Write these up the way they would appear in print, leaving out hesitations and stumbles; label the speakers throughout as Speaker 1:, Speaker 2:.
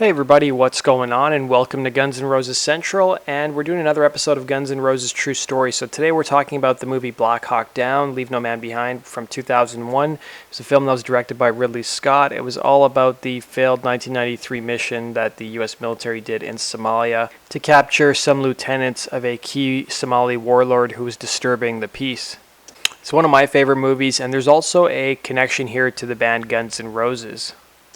Speaker 1: Hey everybody, what's going on? And welcome to Guns N' Roses Central, and we're doing another episode of Guns N' Roses True Story. So today we're talking about the movie Black Hawk Down, Leave No Man Behind from 2001. It's a film that was directed by Ridley Scott. It was all about the failed 1993 mission that the US military did in Somalia to capture some lieutenants of a key Somali warlord who was disturbing the peace. It's one of my favorite movies, and there's also a connection here to the band Guns N' Roses.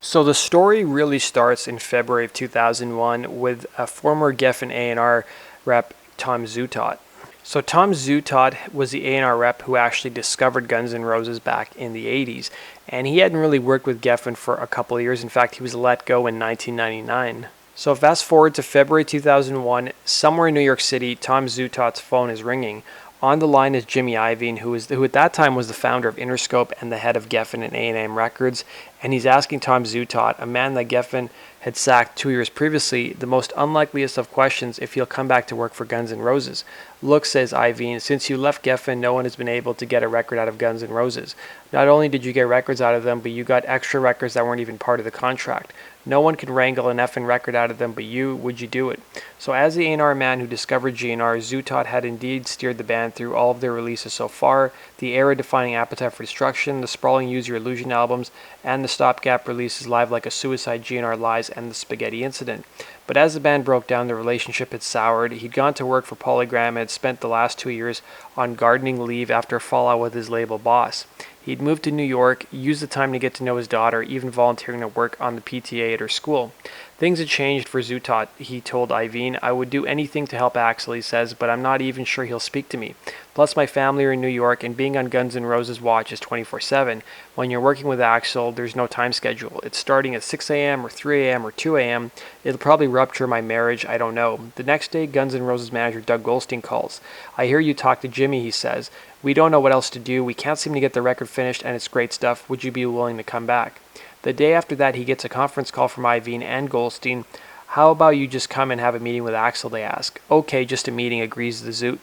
Speaker 1: So the story really starts in February of 2001 with a former Geffen A&R rep, Tom Zutaut. So Tom Zutaut was the A&R rep who actually discovered Guns N' Roses back in the 80s, and he hadn't really worked with Geffen for a couple of years. In fact, he was let go in 1999. So fast forward to February 2001, somewhere in New York City, Tom Zutaut's phone is ringing. On the line is Jimmy Iovine, who at that time was the founder of Interscope and the head of Geffen and A&M Records, and he's asking Tom Zutaut, a man that Geffen had sacked 2 years previously, the most unlikeliest of questions if he'll come back to work for Guns N' Roses. Look, says Iovine, since you left Geffen, no one has been able to get a record out of Guns N' Roses. Not only did you get records out of them, but you got extra records that weren't even part of the contract. No one could wrangle an effing record out of them but you. Would you do it? So as the A&R man who discovered GNR, Zutaut had indeed steered the band through all of their releases so far, the era-defining Appetite for Destruction, the sprawling Use Your Illusion albums, and the stopgap releases Live Like a Suicide, GNR Lies, and the Spaghetti Incident. But as the band broke down, the relationship had soured. He'd gone to work for Polygram and had spent the last 2 years on gardening leave after a fallout with his label boss. He'd moved to New York, used the time to get to know his daughter, even volunteering to work on the PTA at her school. Things had changed for Zutaut, he told Iovine. I would do anything to help Axl, he says, but I'm not even sure he'll speak to me. Plus my family are in New York, and being on Guns N' Roses watch is 24/7. When you're working with Axl, there's no time schedule. It's starting at 6 a.m. or 3 a.m. or 2 a.m. It'll probably rupture my marriage, I don't know. The next day, Guns N' Roses manager Doug Goldstein calls. I hear you talk to Jimmy, he says. We don't know what else to do. We can't seem to get the record finished, and it's great stuff. Would you be willing to come back? The day after that, he gets a conference call from Iovine and Goldstein. How about you just come and have a meeting with Axl, they ask. Okay, just a meeting, agrees the Zoot.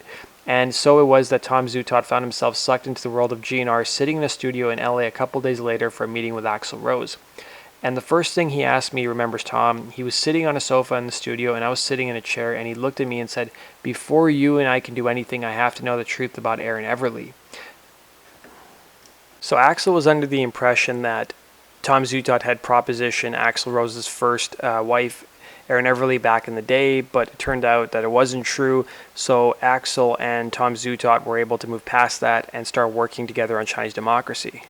Speaker 1: And so it was that Tom Zutaut found himself sucked into the world of GNR, sitting in a studio in LA a couple days later for a meeting with Axl Rose. And the first thing he asked me, remembers Tom, he was sitting on a sofa in the studio and I was sitting in a chair, and he looked at me and said, before you and I can do anything, I have to know the truth about Aaron Everly. So Axl was under the impression that Tom Zutaut had propositioned Axl Rose's first wife, Aaron Everly, back in the day, but it turned out that it wasn't true. So Axl and Tom Zutaut were able to move past that and start working together on Chinese Democracy.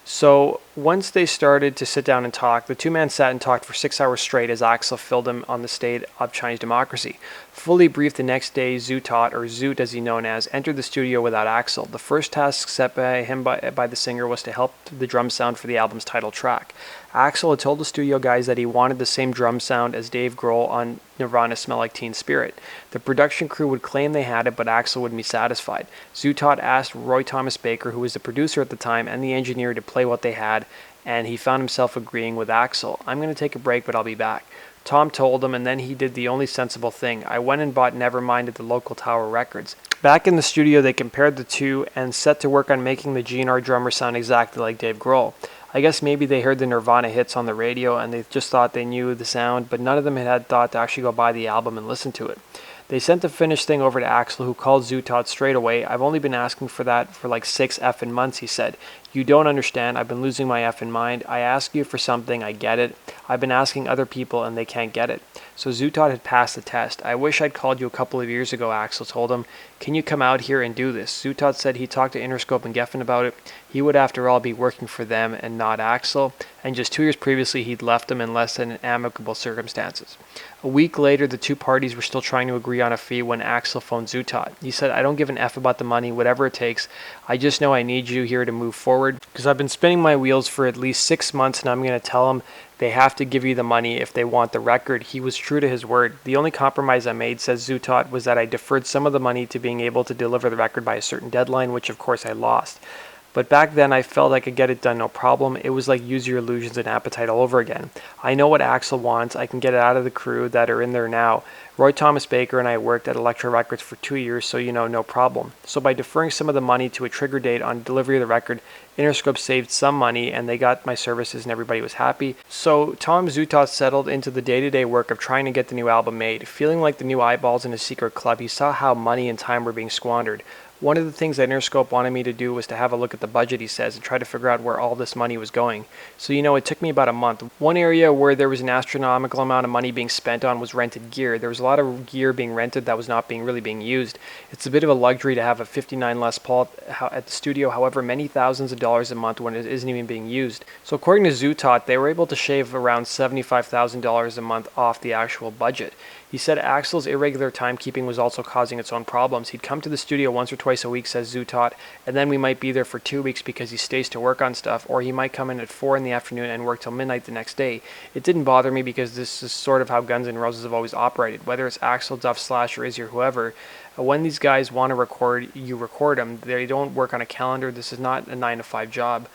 Speaker 1: So once they started to sit down and talk, the two men sat and talked for 6 hours straight as Axl filled him on the state of Chinese Democracy. Fully briefed the next day, Zutaut, or Zoot as he's known as, entered the studio without Axl. The first task set by him by the singer was to help the drum sound for the album's title track. Axl had told the studio guys that he wanted the same drum sound as Dave Grohl on Nirvana's Smell Like Teen Spirit. The production crew would claim they had it, but Axl wouldn't be satisfied. Zutaut asked Roy Thomas Baker, who was the producer at the time, and the engineer to play what they had, and he found himself agreeing with Axl. I'm going to take a break, but I'll be back. Tom told him, and then he did the only sensible thing. I went and bought Nevermind at the local Tower Records. Back in the studio, they compared the two and set to work on making the GNR drummer sound exactly like Dave Grohl. I guess maybe they heard the Nirvana hits on the radio and they just thought they knew the sound, but none of them had thought to actually go buy the album and listen to it. They sent the finished thing over to Axl, who called Zutaut straight away. I've only been asking for that for like 6 effing months, he said. You don't understand. I've been losing my effing mind. I ask you for something, I get it. I've been asking other people and they can't get it. So Zutaut had passed the test. I wish I'd called you a couple of years ago, Axl told him. Can you come out here and do this? Zutaut said he talked to Interscope and Geffen about it. He would, after all, be working for them and not Axl. And just 2 years previously, he'd left them in less than amicable circumstances. A week later, the two parties were still trying to agree on a fee when Axl phoned Zutaut. He said, I don't give an F about the money, whatever it takes. I just know I need you here to move forward because I've been spinning my wheels for at least 6 months, and I'm going to tell them they have to give you the money if they want the record. He was true to his word. The only compromise I made, says Zutaut, was that I deferred some of the money to being able to deliver the record by a certain deadline, which of course I lost. But back then, I felt I could get it done no problem. It was like use your illusions and appetite all over again. I know what Axl wants. I can get it out of the crew that are in there now. Roy Thomas Baker and I worked at Elektra Records for 2 years, so no problem. So by deferring some of the money to a trigger date on delivery of the record, Interscope saved some money and they got my services and everybody was happy. So Tom Zutaut settled into the day-to-day work of trying to get the new album made. Feeling like the new eyeballs in a secret club, he saw how money and time were being squandered. One of the things that Interscope wanted me to do was to have a look at the budget, he says, and try to figure out where all this money was going. So, it took me about a month. One area where there was an astronomical amount of money being spent on was rented gear. There was a lot of gear being rented that was not really being used. It's a bit of a luxury to have a 59 Les Paul at the studio, however, many thousands of dollars a month when it isn't even being used. So according to Zutaut, they were able to shave around $75,000 a month off the actual budget. He said Axl's irregular timekeeping was also causing its own problems. He'd come to the studio once or twice a week, says Zutaut, and then we might be there for 2 weeks because he stays to work on stuff, or he might come in at 4 in the afternoon and work till midnight the next day. It didn't bother me because this is sort of how Guns N' Roses have always operated, whether it's Axl, Duff, Slash, or Izzy, or whoever. When these guys want to record, you record them. They don't work on a calendar. This is not a 9-to-5 job.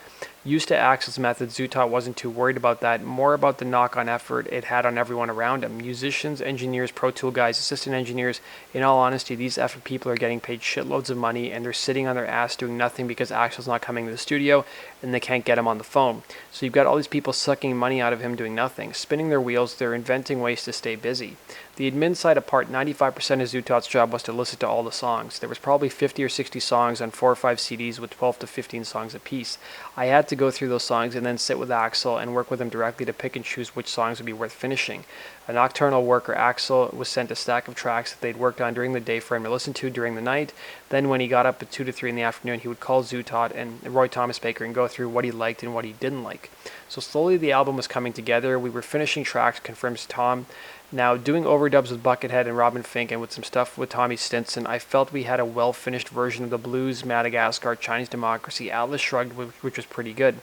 Speaker 1: Used to Axl's method, Zutaut wasn't too worried about that, more about the knock-on effort it had on everyone around him. Musicians, engineers, Pro Tool guys, assistant engineers. In all honesty, these effort people are getting paid shitloads of money and they're sitting on their ass doing nothing because Axl's not coming to the studio and they can't get him on the phone. So you've got all these people sucking money out of him doing nothing, spinning their wheels. They're inventing ways to stay busy. The admin side apart, 95% of Zutaut's job was to listen to all the songs. There was probably 50 or 60 songs on 4 or 5 CDs with 12 to 15 songs apiece. I had to go through those songs and then sit with Axl and work with him directly to pick and choose which songs would be worth finishing. A nocturnal worker, Axl was sent a stack of tracks that they'd worked on during the day for him to listen to during the night. Then when he got up at 2 to 3 in the afternoon, he would call Zutaut and Roy Thomas Baker and go through what he liked and what he didn't like. So slowly the album was coming together. We were finishing tracks, confirms Tom. Now, doing overdubs with Buckethead and Robin Fink and with some stuff with Tommy Stinson, I felt we had a well-finished version of the Blues, Madagascar, Chinese Democracy, Atlas Shrugged, which was pretty good.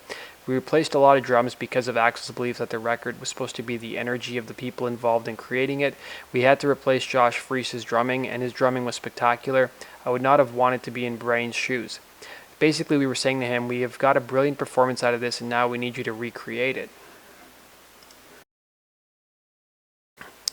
Speaker 1: We replaced a lot of drums because of Axl's belief that the record was supposed to be the energy of the people involved in creating it. We had to replace Josh Freese's drumming, and his drumming was spectacular. I would not have wanted to be in Brian's shoes. Basically, we were saying to him, we have got a brilliant performance out of this, and now we need you to recreate it.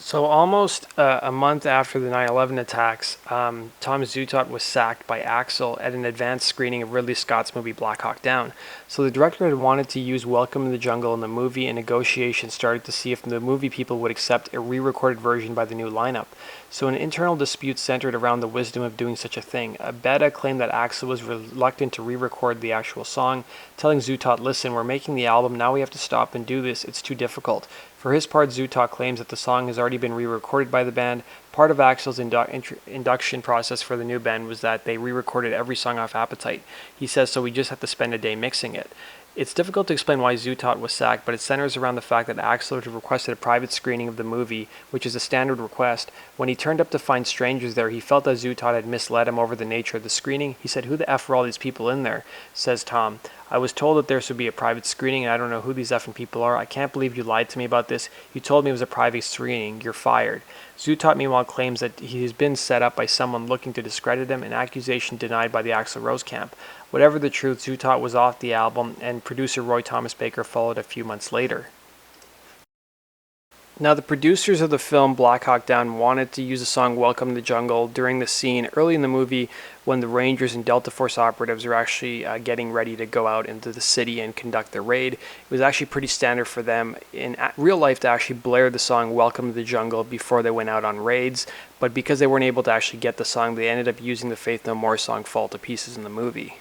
Speaker 1: So almost a month after the 9/11 attacks, Tom Zutaut was sacked by Axl at an advanced screening of Ridley Scott's movie Black Hawk Down. So the director had wanted to use Welcome to the Jungle in the movie, and negotiations started to see if the movie people would accept a re-recorded version by the new lineup. So an internal dispute centered around the wisdom of doing such a thing. Beta claimed that Axl was reluctant to re-record the actual song, telling Zutaut, listen, we're making the album, now we have to stop and do this, it's too difficult. For his part, Zutaut claims that the song has already been re-recorded by the band. Part of Axl's induction process for the new band was that they re-recorded every song off Appetite. He says, so we just have to spend a day mixing it. It's difficult to explain why Zutaut was sacked, but it centers around the fact that Axl had requested a private screening of the movie, which is a standard request. When he turned up to find strangers there, he felt that Zutaut had misled him over the nature of the screening. He said, who the F are all these people in there? Says Tom. I was told that there should be a private screening, and I don't know who these effing people are. I can't believe you lied to me about this. You told me it was a private screening. You're fired. Zutaut, meanwhile, claims that he has been set up by someone looking to discredit him, an accusation denied by the Axl Rose camp. Whatever the truth, Zutaut was off the album, and producer Roy Thomas Baker followed a few months later. Now, the producers of the film Black Hawk Down wanted to use the song Welcome to the Jungle during the scene early in the movie when the Rangers and Delta Force operatives are actually getting ready to go out into the city and conduct their raid. It was actually pretty standard for them in real life to actually blare the song Welcome to the Jungle before they went out on raids, but because they weren't able to actually get the song, they ended up using the Faith No More song Fall to Pieces in the movie.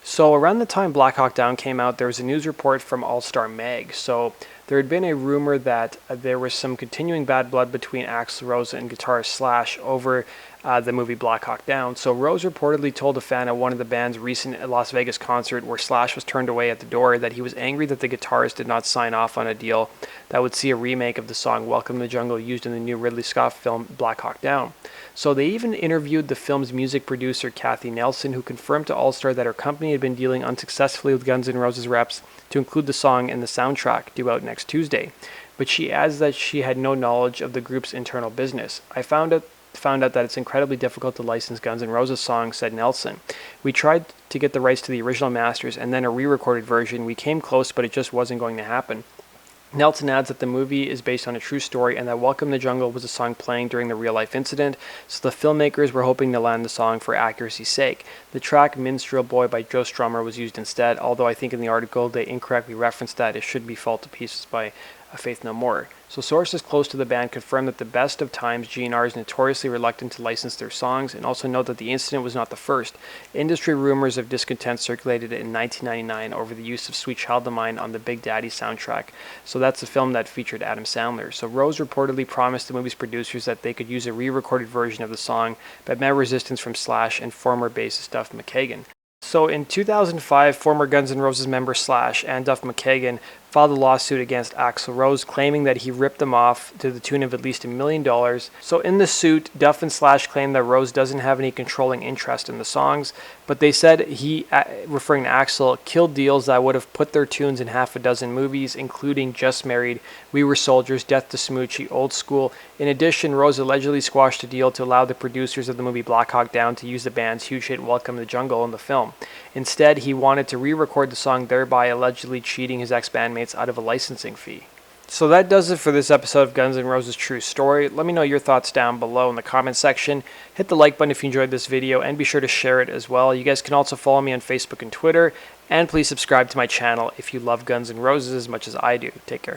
Speaker 1: So around the time Black Hawk Down came out, there was a news report from All Star Mag. So there had been a rumor that there was some continuing bad blood between Axl Rose and guitarist Slash over the movie Black Hawk Down. So Rose reportedly told a fan at one of the band's recent Las Vegas concert where Slash was turned away at the door that he was angry that the guitarist did not sign off on a deal that would see a remake of the song Welcome to the Jungle used in the new Ridley Scott film Black Hawk Down. So they even interviewed the film's music producer Kathy Nelson, who confirmed to All Star that her company had been dealing unsuccessfully with Guns N' Roses reps to include the song in the soundtrack due out next Tuesday. But she adds that she had no knowledge of the group's internal business. I found out found out that it's incredibly difficult to license Guns N' Roses songs, said Nelson. We tried to get the rights to the original masters and then a re-recorded version. We came close, but it just wasn't going to happen. Nelson adds that the movie is based on a true story and that Welcome to the Jungle was a song playing during the real-life incident, so the filmmakers were hoping to land the song for accuracy's sake. The track Minstrel Boy by Joe Strummer was used instead, although I think in the article they incorrectly referenced that it should be Fall to Pieces by Faith No More. So sources close to the band confirmed that the best of times GNR is notoriously reluctant to license their songs, and also note that the incident was not the first. Industry rumors of discontent circulated in 1999 over the use of Sweet Child of Mine on the Big Daddy soundtrack. So that's the film that featured Adam Sandler. So Rose reportedly promised the movie's producers that they could use a re-recorded version of the song, but met resistance from Slash and former bassist Duff McKagan. So in 2005, former Guns N' Roses member Slash and Duff McKagan filed a lawsuit against Axl Rose, claiming that he ripped them off to the tune of at least $1 million. So in the suit, Duff and Slash claim that Rose doesn't have any controlling interest in the songs, but they said he, referring to Axl, killed deals that would have put their tunes in half a dozen movies, including Just Married, We Were Soldiers, Death to Smoochie, Old School. In addition, Rose allegedly squashed a deal to allow the producers of the movie Black Hawk Down to use the band's huge hit Welcome to the Jungle in the film. Instead, he wanted to re-record the song, thereby allegedly cheating his ex-bandmates out of a licensing fee. So that does it for this episode of Guns N' Roses True Story. Let me know your thoughts down below in the comment section. Hit the like button if you enjoyed this video, and be sure to share it as well. You guys can also follow me on Facebook and Twitter, and please subscribe to my channel if you love Guns N' Roses as much as I do. Take care.